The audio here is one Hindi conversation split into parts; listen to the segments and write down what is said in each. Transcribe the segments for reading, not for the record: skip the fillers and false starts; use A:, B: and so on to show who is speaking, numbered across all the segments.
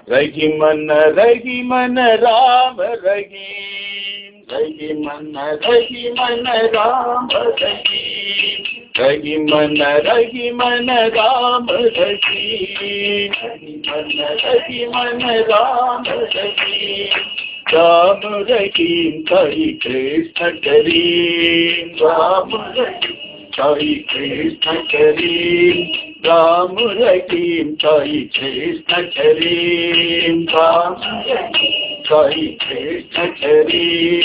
A: रहीमन रहीमन राम रहीम, रहीमन रहीमन राम रहीम, रहीमन रहीमन राम रहीम, रहीमन रहीमन राम रहीम, राम रहीम साई कृष्ण करीम, राम रहीम साई कृष्ण करीम, राम रहीम साई कृष्ण करीम, राम साई कृष्ण करीम,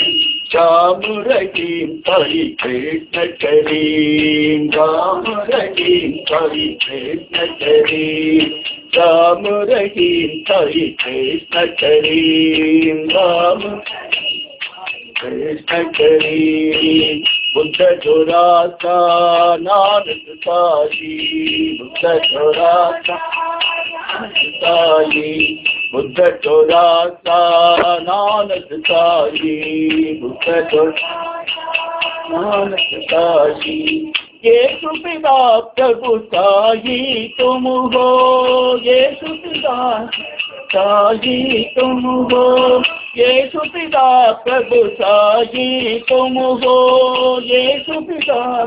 A: राम रहीम साई कृष्ण करीम, राम रहीम साई कृष्ण करीम, राम रहीम साई कृष्ण करीम, राम कृष्ण करीम, बुद्ध चौरासा नानक साई, बुद्ध चौरासा साई, बुद्ध चौरासा नानक साई, बुद्ध चौरासा नानक साई, येसु पिता प्रभु साई तुम हो, येसु पिता साई तुम हो, येसु पिता प्रभु साई तुम हो, येसु पिता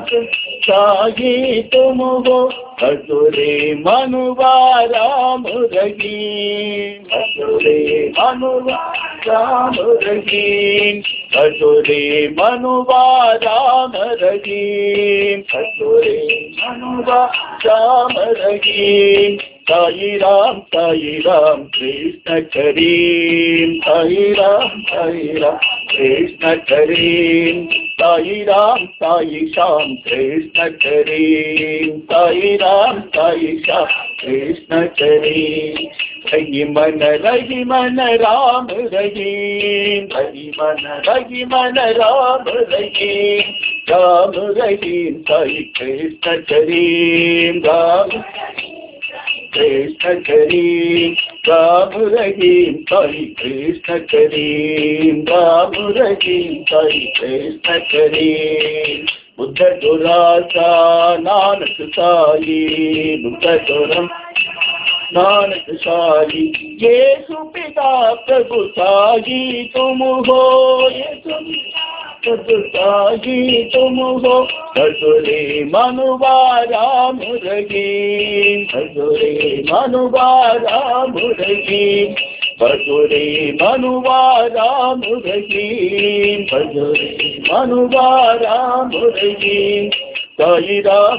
A: साई तुम हो, हसुरे मनुवा राम रहीम, हसुरे मनुवा राम रहीम, हसुरे मनुवा राम रहीम, हसुरे मनुवा राम रहीम, साई राम कृष्ण करीम, साई राम कृष्ण करीम, साई राम साई श्याम कृष्ण करीम, साई राम साई श्याम कृष्ण करीम, रहीमन रहीमन राम रहीम, रहीमन रहीमन राम रहीम, राम रहीम साई कृष्ण करीम, राम कृष्ण करीम, राम रहीम साई कृष्ण करीम, राम रहीम साई कृष्ण करीम, बुद्ध चौरासा नानक साई, बुद्ध चौरासा नानक साई, येसु पिता प्रभु साई तुम हो, येसु प्रभु साई तुम हो, हसुरे मनुवा राम रहीम, हसुरे मनुवा राम रहीम, हसुरे मनुवा राम रहीम, हसुरे मनुवा राम रहीम, साई राम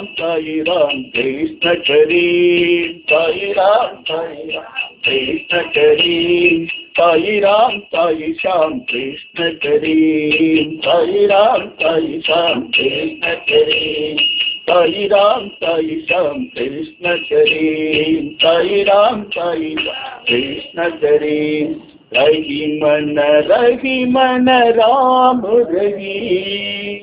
A: कृष्ण करीम, साई राम कृष्ण करीम, साई राम साई श्याम कृष्ण करीम, साई राम साई श्याम कृष्ण करीम, साई राम साई श्याम कृष्ण करीम, साई राम साई कृष्ण करीम, रहीमन रहीमन राम रहीम।